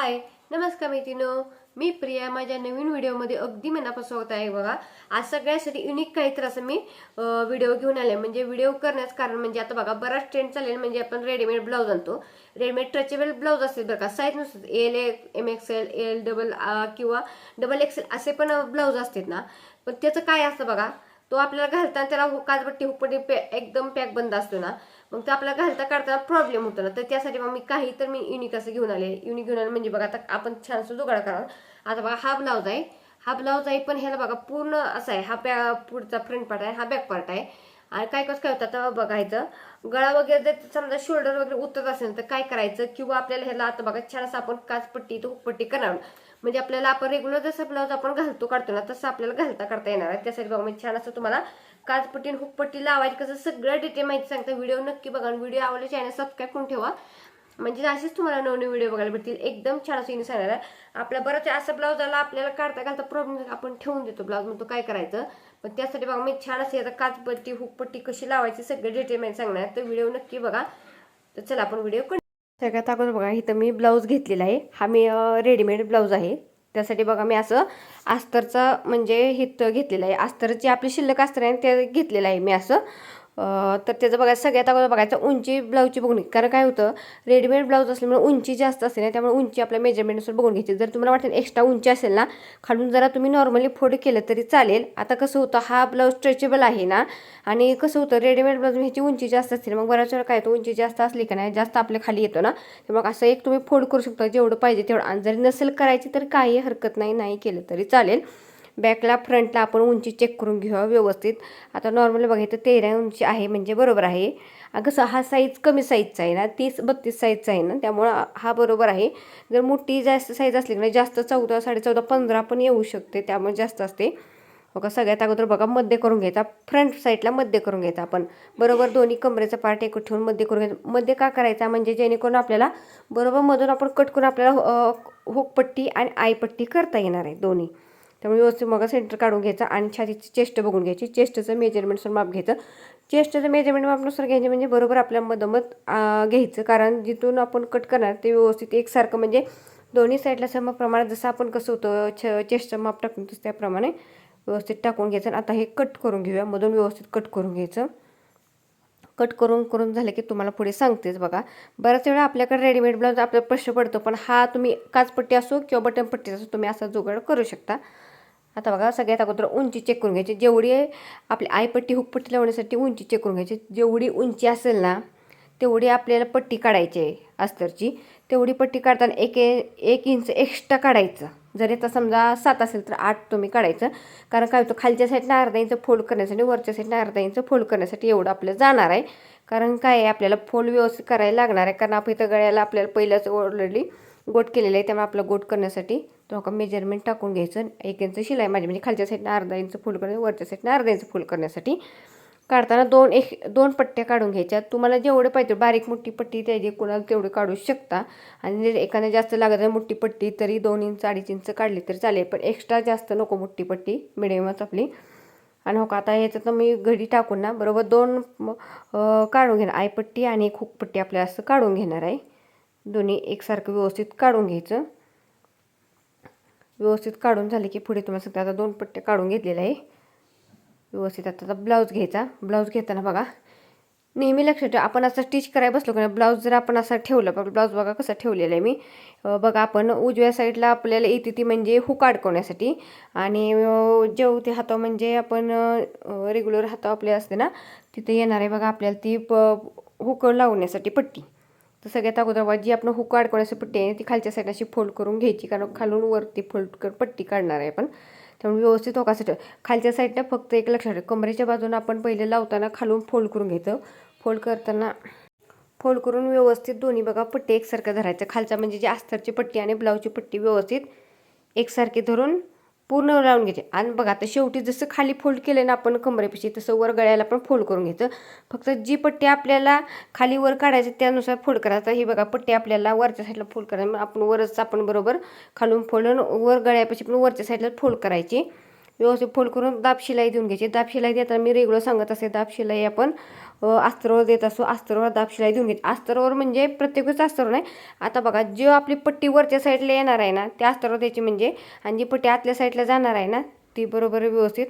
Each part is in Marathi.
हाय नमस्कार मैत्रिणींनो, मी प्रिया माझ्या नवीन व्हिडिओमध्ये अगदी मनापासून स्वागत आहे। बघा आज सगळ्यासाठी युनिक काहीतरी असं मी व्हिडिओ घेऊन आले। म्हणजे व्हिडिओ करण्याचं कारण म्हणजे आता बघा बराच ट्रेंड चालेल, म्हणजे आपण रेडीमेड ब्लाऊज आणतो, रेडीमेड स्ट्रेचेबल ब्लाऊज असतील बघा, साईज नुसार एल MXL एल डबल किंवा डबल XL असे पण ब्लाऊज असतात ना। पण त्याचं काय असतं बघा, तो आपल्याला घालताना त्याला काजपट्टी हुकपट्टी एकदम पॅक बंद असतो ना, मग ते आपल्याला घालता काढताना प्रॉब्लेम होतो ना। तर त्यासाठी मग मी युनिक असं घेऊन आले। युनिक घेऊन आले म्हणजे बघा आता आपण छान जुगाड करा। आता बघा हा ब्लाऊज आहे पण ह्याला बघा पूर्ण असा आहे, हा पुढचा फ्रंट पार्ट आहे, हा बॅक पार्ट आहे। आणि काय कसं काय होतं आता बघायचं, गळा वगैरे जर समजा शोल्डर वगैरे उतरत असेल तर काय करायचं, किंवा आपल्याला ह्याला आता बघा छान असं आपण काचपट्टी तो हुकपट्टी करणार, म्हणजे आपल्याला आपण रेग्युलर जसं ब्लाऊज आपण घालतो काढतो ना तसं आपल्याला घालता काढता येणार आहे। त्यासाठी बघा मी छान असं तुम्हाला काचपट्टी आणि हुकपट्टी लावायची कसं सगळं डिटेल माहिती सांगते। व्हिडिओ नक्की बघा, व्हिडिओ आवडले चॅनल सबस्क्राईब करून ठेवा, म्हणजे असेच तुम्हाला नवीन व्हिडिओ बघायला भेटतील। एकदम छान असं सांगणार आहे। आपल्या बरंच असं ब्लाऊज आला आपल्याला काढता घालता प्रॉब्लेम आपण ठेवून देतो ब्लाऊज, मग तो काय करायचं। पण त्यासाठी बघा मी छान असे आता काचपट्टी हुकपट्टी कशी लावायची सगळे डिटेल माहिती सांगणार, तर व्हिडिओ नक्की बघा। तर चला आपण व्हिडिओ सगळ्यात अगोदर बघा इथं मी ब्लाऊज घेतलेला आहे, हा मी रेडीमेड ब्लाऊज आहे। त्यासाठी बघा मी असं अस्तरचा म्हणजे हित घेतलेलं आहे, अस्तरची आपली शिल्लक अस्तर आहे ते घेतलेलं आहे मी असं। तर त्याचं बघा सगळ्यात अगोदर बघायचं उंची ब्लाऊजची बघून, कारण काय होतं रेडीमेड ब्लाऊज असल्यामुळे उंची जास्त असते ना, त्यामुळे उंची आपल्या मेजरमेंटनुसार बघून घ्यायची। जर तुम्हाला वाटेल एक्स्ट्रा उंची असेल ना, खालून जरा तुम्ही नॉर्मली फोल्ड केलं तरी चालेल। आता कसं होतं हा ब्लाऊज स्ट्रेचेबल आहे ना, आणि कसं होतं रेडीमेड ब्लाऊज ह्याची उंची जास्त असते, मग बऱ्याच वेळा काय होतं उंची जास्त असली का नाही जास्त आपल्या खाली येतो ना, तर मग असं एक तुम्ही फोल्ड करू शकता जेवढं पाहिजे तेवढं। आणि जरी नसेल करायची तर काही हरकत नाही, नाही केलं तरी चालेल। बॅकला फ्रंटला आपण उंची चेक करून घेऊया व्यवस्थित। आता नॉर्मली बघायचं 13 उंची आहे म्हणजे बरोबर आहे। कसं हा साईज कमी साईजचा आहे ना, 30-32 साईजचा आहे ना, त्यामुळं हा बरोबर आहे। जर मोठी जास्त साईज असली ना जास्त 14, 14.5, 15 पण येऊ शकते, त्यामुळे जास्त असते। बघा सगळ्यात अगोदर बघा मध्ये करून घ्यायचा, फ्रंट साईडला मध्ये करून घ्यायचा आपण बरोबर, दोन्ही कमरेचा पार्ट एकत्र ठेवून मध्ये करून घ्यायचा। मध्ये का करायचा म्हणजे जेणेकरून आपल्याला बरोबर मधून आपण कट करून आपल्याला हुकपट्टी आणि आयपट्टी करता येणार आहे दोन्ही। त्यामुळे व्यवस्थित मग सेंटर काढून घ्यायचा आणि छातीची चेस्ट बघून घ्यायची, चेस्टचं मेजरमेंटनुसार माप घ्यायचं। चेस्टचं मेजरमेंट मापनुसार घ्यायचे म्हणजे बरोबर आपल्या मधोमध घ्यायचं, कारण जिथून आपण कट करणार ते व्यवस्थित एकसारखं म्हणजे दोन्ही साईडला सम प्रमाणात, जसं आपण कसं होतं चेस्टचं माप टाकून तसं त्याप्रमाणे व्यवस्थित टाकून घ्यायचं। आता हे कट करून घेऊया, मधून व्यवस्थित कट करून घ्यायचं। कट करून झालं की तुम्हाला पुढे सांगतेच। बघा बऱ्याच वेळा आपल्याकडे रेडीमेड ब्लाऊज आपल्याला प्रश्न पडतो, पण हा तुम्ही काचपट्टी असो किंवा बटनपट्टी असो तुम्ही असा जुगाड करू शकता। आता बघा सगळ्यात अगोदर उंची चेक करून घ्यायची, जेवढी आपली आयपट्टी हुकपट्टी लावण्यासाठी उंची चेक करून घ्यायची। जेवढी उंची असेल ना तेवढी आपल्याला पट्टी काढायची आहे अस्तरची, तेवढी पट्टी काढताना एक इंच एक्स्ट्रा काढायचं। जर आता समजा 7 असेल तर 8 तुम्ही काढायचं, कारण काय होतं खालच्या साईडनं अर्धा इंच फोल्ड करण्यासाठी वरच्या साईडनं अर्धा इंच फोल्ड करण्यासाठी एवढं आपल्याला जाणार आहे। कारण काय आहे आपल्याला फोल्ड व्यवस्थित करायला लागणार आहे, कारण आपण इथं गळ्याला आपल्याला पहिल्याच ऑलरेडी गोट केलेलं आहे, त्यामुळे आपलं गोट करण्यासाठी तो का मेजरमेंट टाकून घ्यायचं। 1 इंच शिलाई माझी म्हणजे खालच्या साईडनं अर्धा इंच फोल्ड करण्यासाठी, वरच्या साईडनं अर्धा इंच फोल्ड करण्यासाठी। काढताना दोन पट्ट्या काढून घ्यायच्या। तुम्हाला जेवढे पाहिजे बारीक मोठी पट्टी त्याची कोणाला तेवढे काढू शकता, आणि जर एखाद्या जास्त लागत आहे मोठी पट्टी तरी 2 इंच 2.5 इंच काढली तरी चालेल, पण एक्स्ट्रा जास्त नको मोठी पट्टी, मिडियमच आपली। आणि हो का आता ह्याच्यात मी घडी टाकून ना बरोबर 2 काढून घेणार, आयपट्टी आणि एक हुकपट्टी आपल्याला असं काढून घेणार आहे। दोन्ही एकसारखं व्यवस्थित काढून घ्यायचं। व्यवस्थित काढून झाले की पुढे तुम्हाला सांगते, आता 2 पट्ट्या काढून घेतलेल्या आहे व्यवस्थित। आता ब्लाऊज घ्यायचा, ब्लाऊज घेताना बघा नेहमी लक्षात ठेवा, आपण असं स्टिच करायला बसलो का ब्लाऊज जर आपण असा ठेवला, ब्लाऊज बघा कसा ठेवलेला आहे मी। बघा आपण उजव्या साईडला आपल्याला येते ती म्हणजे हुक अडकवण्यासाठी, आणि जेवढे हाताव म्हणजे आपण रेग्युलर हाताव आपले असते ना तिथे येणार आहे बघा आपल्याला ती हुक लावण्यासाठी पट्टी। तर सगळ्यात अगोदर जी आपण हुक अडकवण्याची पट्टी आहे ती खालच्या साईडला अशी फोल्ड करून घ्यायची, कारण खालून वरती फोल्ड पट्टी काढणार आहे आपण, त्यामुळे व्यवस्थित होकासाठी खालच्या साईडला फक्त एक लक्षात ठेवा, कमरेच्या बाजूने आपण पहिले लावताना खालून फोल्ड करून घ्यायचं। फोल्ड करताना फोल्ड करून व्यवस्थित दोन्ही बघा पट्टी एकसारखं धरायचं, खालचा म्हणजे जी अस्तरची पट्टी आणि ब्लाऊजची पट्टी व्यवस्थित एकसारखी धरून पूर्ण लावून घ्यायचे। आणि बघा आता शेवटी जसं खाली फोल्ड केलं ना आपण कमरेपाशी, तसं वर गळ्याला पण फोल्ड करून घ्यायचं। फक्त जी पट्टी आपल्याला खाली वर काढायची त्यानुसार फोल्ड करायचं। ही बघा पट्टी आपल्याला वरच्या साईडला फोल्ड करायची, मग आपण वरच आपण बरोबर खालून फोल्ड वर गळ्यापाशी पण वरच्या साईडला फोल्ड करायची। व्यवस्थित फोल्ड करून दाब शिलाई देऊन घ्यायची। दाब शिलाई देताना मी रेग्युलर सांगत असते, दाब शिलाई आपण अस्तरवर देत असतो. अस्तरवर दाब शिलाई देऊन घेते. अस्तरवर म्हणजे प्रत्येक वेळेस अस्तरवर नाही. आता बघा जी आपली पट्टी वरच्या साईडला येणार आहे ना त्या अस्तरवर द्यायची म्हणजे, आणि जी पट्टी आतल्या साईडला जाणार आहे ना ती बरोबर व्यवस्थित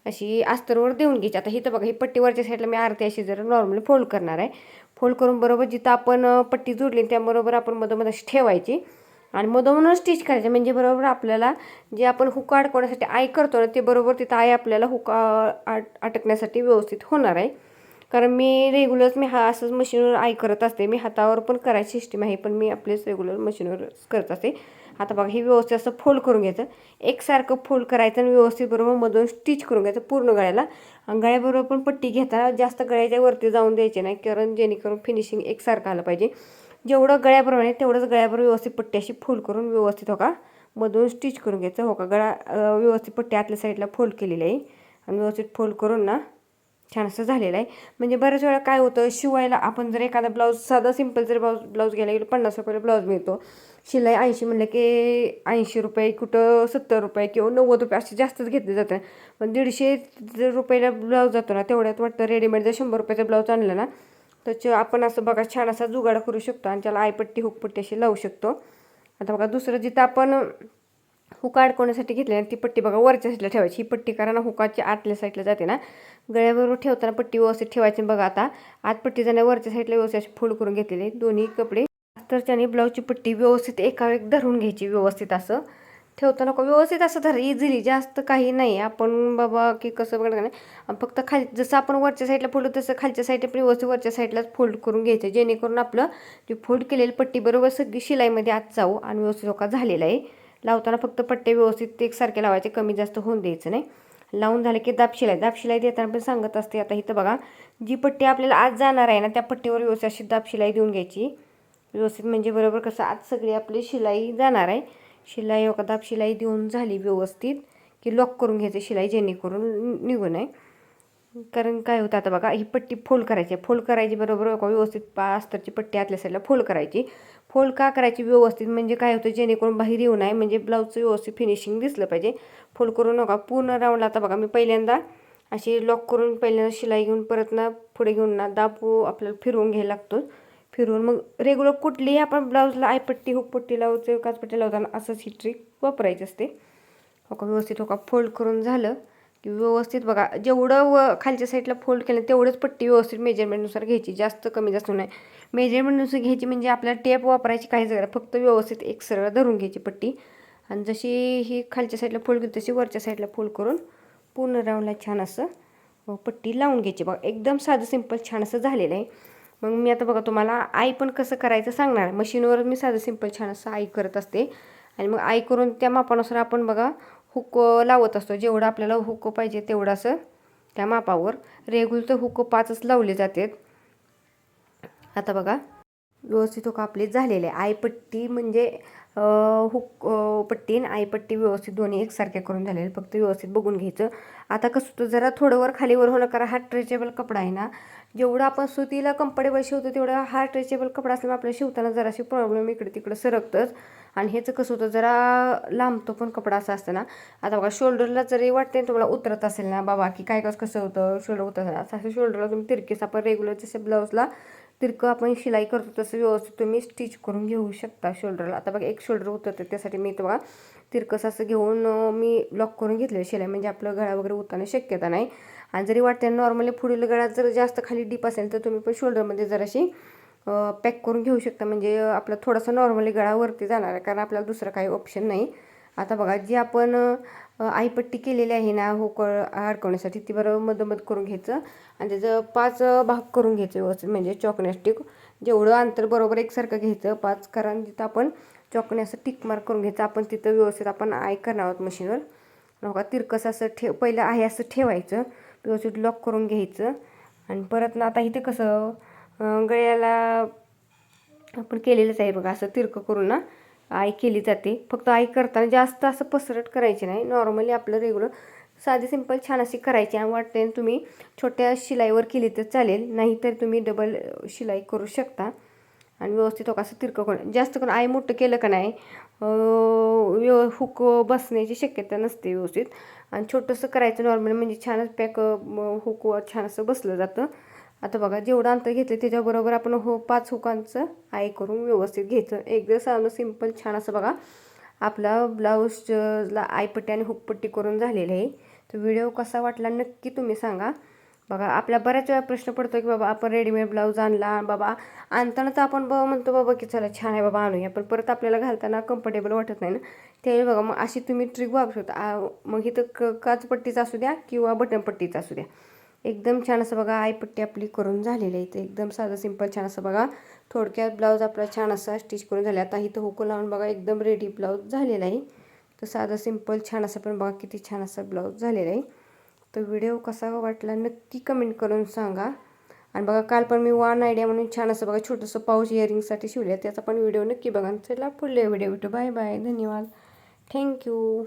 अशी अस्तरवर देऊन घ्यायची. आता इथं बघा ही पट्टी वरच्या साईडला मी अर्धी अशी जरा नॉर्मली फोल्ड करणार आहे. फोल्ड करून बरोबर जिथं आपण पट्टी जोडली त्याबरोबर आपण मधोमध अशी ठेवायची आणि मधोमध स्टिच करायचे. म्हणजे बरोबर आपल्याला जे आपण हुक अडकवण्यासाठी आय करतो ना ते बरोबर तिथं आय आपल्याला हुक अटकण्यासाठी व्यवस्थित होणार आहे. कारण मी रेग्युलर हा असंच मशीनवर आय करत असते. मी हातावर पण करायची सिस्टीम आहे पण मी आपलेच रेग्युलर मशीनवर करत असते. आता बघा हे व्यवस्थित असं फोल्ड करून घ्यायचं. एकसारखं फोल्ड करायचं आणि व्यवस्थित बरोबर मधून स्टिच करून घ्यायचं पूर्ण गळ्याला. आणि गळ्याबरोबर पण पट्टी घेताना जास्त गळ्याच्या वरती जाऊन द्यायची नाही, कारण जेणेकरून फिनिशिंग एकसारखं आलं पाहिजे. जेवढं गळ्याबरोबर आहे तेवढंच गळ्याबरोबर व्यवस्थित पट्टी अशी फोल्ड करून व्यवस्थित हो का मधून स्टिच करून घ्यायचं. हो का गळा व्यवस्थित पट्टी आतल्या साईडला फोल्ड केलेली आहे आणि व्यवस्थित फोल्ड करून ना छान असं झालेलं आहे. म्हणजे बऱ्याच वेळा काय होतं शिवायला आपण जर एखादा ब्लाऊज साधा सिंपल जर ब्लाऊज घ्यायला गेलो 50 रुपयाला ब्लाऊज मिळतो. शिलाई 80 म्हणलं की 80 रुपये, कुठं 70 रुपये किंवा 90 रुपये असे जास्तच घेतले जातं. पण 150 रुपयाला ब्लाऊज जातो ना तेवढ्यात वाटतं रेडीमेड जर 100 रुपयाचा ब्लाऊज आणला ना तर आपण असं बघा छान असा जुगाड करू शकतो आणि त्याला आयपट्टी हुकपट्टी अशी लावू शकतो. आता बघा दुसरं जिथं आपण हुका अडकवण्यासाठी घेतली ती पट्टी बघा वरच्या साईडला ठेवायची. ही पट्टी कारण हुकाची आतल्या साईडला जाते ना, गळ्याबरोबर ठेवताना पट्टी व्यवस्थित ठेवायची. बघा आता आत पट्टी जाण्या वरच्या साईडला व्यवस्थित अशी फोल्ड करून घेतलेली दोन्ही कपडे. अस्तरच्याने ब्लाऊजची पट्टी व्यवस्थित एका एक धरून घ्यायची. व्यवस्थित असं ठेवताना व्यवस्थित असं धर इझिली, जास्त काही नाही. आपण बाबा की कसं बघा नाही, फक्त खाली जसं आपण वरच्या साईडला फोल्ड तसं खालच्या साईडला पण व्यवस्थित वरच्या साईडलाच फोल्ड करून घ्यायचं, जेणेकरून आपलं जे फोल्ड केलेली पट्टी बरोबर सगळी शिलाईमध्ये आत जाऊ आणि व्यवस्थित धोका झालेला आहे. लावताना फक्त पट्टे व्यवस्थित एकसारखे लावायचे, कमी जास्त होऊन द्यायचं नाही. लावून झाले की दाब शिलाई देताना पण सांगत असते. आता इथं बघा जी पट्टी आपल्याला आत जाणार आहे ना त्या पट्टीवर व्यवस्थित अशी दाब शिलाई देऊन घ्यायची व्यवस्थित. म्हणजे बरोबर कसं आत सगळी आपली शिलाई जाणार आहे. शिलाई हो का दाब शिलाई देऊन झाली व्यवस्थित की लॉक करून घ्यायची शिलाई, जेणेकरून निघू नये. कारण काय होतं आता बघा ही पट्टी फोल्ड करायची बरोबर व्यवस्थित अस्तरची पट्टी आतल्या साईडला फोल्ड करायची. फोल्ड का करायची व्यवस्थित म्हणजे काय होतं जेणेकरून बाहेर येऊ नये, म्हणजे ब्लाऊजचं व्यवस्थित फिनिशिंग दिसलं पाहिजे. फोल्ड करून नका पूर्ण राऊंडला. आता बघा मी पहिल्यांदा अशी लॉक करून पहिल्यांदा शिलाई घेऊन परत ना पुढे घेऊन ना दाब आपल्याला फिरवून घ्यायला लागतो. फिरवून मग रेग्युलर कुठलीही आपण ब्लाऊजला आयपट्टी हुकपट्टी लावतो काचपट्टी लावताना असंच ही ट्रिक वापरायची असते. हो का व्यवस्थित हो का फोल्ड करून झालं की व्यवस्थित बघा जेवढं खालच्या साईडला फोल्ड केलं तेवढंच पट्टी व्यवस्थित मेजरमेंटनुसार घ्यायची, जास्त कमी जास्त नाही. मेजरमेंटनुसार घ्यायची म्हणजे आपल्याला टेप वापरायची काही जरा, फक्त व्यवस्थित एक सरळ धरून घ्यायची पट्टी. आणि जशी ही खालच्या साईडला फोल्ड केली तशी वरच्या साईडला फोल्ड करून पूर्ण राऊंडला छान असं पट्टी लावून घ्यायची. बघा एकदम साधं सिंपल छान असं झालेलं आहे. मग मी आता बघा तुम्हाला आई पण कसं करायचं सांगणार. मशीनवर मी साधं सिंपल छान असं आई करत असते आणि मग आई करून त्या मापानुसार आपण बघा हुक लावत असतो. जेवढं आपल्याला हुक पाहिजे तेवढं असं त्या मापावर. रेग्युलर तर हुक 5च लावले जातात. आता बघा व्यवस्थित हुक आपले झालेले आहे. आयपट्टी म्हणजे हुक पट्टी आणि आयपट्टी व्यवस्थित दोन्ही एकसारखे करून झालेले, फक्त व्यवस्थित बघून घ्यायचं. आता कसं होतं जरा थोडं वर खालीवर होणं, कारण हा स्ट्रेचेबल कपडा आहे ना, जेवढा आपण सुतीला कम्फर्टेबल शिवतो तेवढा हा स्ट्रेचेबल कपडा असल्यामुळे आपल्याला शिवताना जराशी प्रॉब्लेम इकडे तिकडे सरकतंच. आणि ह्याचं कसं होतं जरा लांबतो पण कपडा असा असतं ना. आता बघा शोल्डरला जरी वाटते तुम्हाला उतरत असेल ना बाबा की काय कसं होतं शोल्डर उतरत असं शोल्डरला तुम्ही तिरकेस आपण रेग्युलर जसं ब्लाऊजला तिरकं आपण शिलाई करतो तसं व्यवस्थित तुम्ही स्टिच करून घेऊ शकता शोल्डरला. आता बघा एक शोल्डर उतरते त्यासाठी मी बघा तिरकस असं घेऊन मी लॉक करून घेतलेलं शिलाई, म्हणजे आपलं गळा वगैरे उतरण्याची शक्यता नाही. आणि जरी वाटते नॉर्मली पुढील गळ्यात जर जास्त खाली डीप असेल तर तुम्ही पण शोल्डरमध्ये जराशी पॅक करून घेऊ शकता, म्हणजे आपला थोडासा नॉर्मली गळावरती जाणार आहे, कारण आपल्याला दुसरं काही ऑप्शन नाही. आता बघा जी आपण आईपट्टी केलेली आहे ना हुक अडकवण्यासाठी ती बरोबर मधोमध करून घ्यायचं आणि त्याचं 5 भाग करून घ्यायचं व्यवस्थित, म्हणजे चॉकने स्टिक जेवढं अंतर बरोबर एकसारखं घ्यायचं 5, कारण जिथं आपण चॉकने असं टिक मार्क करून घ्यायचं आपण तिथं व्यवस्थित आपण आय करणार आहोत मशीनवर. बघा तिरकस असं पहिलं आहे असं ठेवायचं, व्यवस्थित लॉक करून घ्यायचं. आणि परत ना आता इथे कसं गळ्याला आपण केलेलंच आहे बघा असं तिरकं करून ना आई केली जाते. फक्त आई करताना जास्त असं पसरट करायची नाही, नॉर्मली आपलं रेग्युलर साधी सिंपल छान अशी करायची. आणि वाटते तुम्ही छोट्या शिलाईवर केली तर चालेल, नाहीतर तुम्ही डबल शिलाई करू शकता. आणि व्यवस्थित असं तिरकं करून जास्त करून आई मोठं केलं का नाही हुक बसण्याची शक्यता नसते व्यवस्थित. आणि छोटंसं करायचं नॉर्मली म्हणजे छानच पॅक हुक छान असं बसलं जातं. आता बघा जेवढं अंतर घेतलं त्याच्याबरोबर आपण 5 हुकांचं आय करून व्यवस्थित घ्यायचं. एकदम साधं सिंपल छान असं बघा आपला ब्लाऊजला आयपट्टी आणि हुकपट्टी करून झालेलं आहे. तर व्हिडिओ कसा वाटला नक्की तुम्ही सांगा. बघा आपल्या बऱ्याच वेळा प्रश्न पडतो की बाबा आपण रेडीमेड ब्लाऊज आणला बाबा, आणताना तर आपण म्हणतो बाबा की चला छान आहे बाबा आणूया, पण परत आपल्याला घालताना कम्फर्टेबल वाटत नाही ना. त्यावेळी बघा मग अशी तुम्ही ट्रिक वापरू शकता. मग इथं काचपट्टीचा असू द्या किंवा बटनपट्टीचा असू द्या, एकदम छान असं बघा आयपट्टी आपली करून झालेली आहे. इथं एकदम साधं सिंपल छान असं बघा थोडक्यात ब्लाऊज आपला छान असा स्टिच करून झाला. आता इथं हुक लावून बघा एकदम रेडी ब्लाऊज झालेला आहे. तर साधं सिंपल छान असं पण बघा किती छान असा ब्लाऊज झालेला आहे. तर व्हिडिओ कसा वाटला नक्की कमेंट करून सांगा. आणि बघा काल पण मी वन आयडिया म्हणून छान असं बघा छोटंसं पाऊच इयरिंगसाठी शिवले, त्याचा पण व्हिडिओ नक्की बघा. चला पुढले व्हिडिओ भेटू. बाय बाय, धन्यवाद, थँक्यू.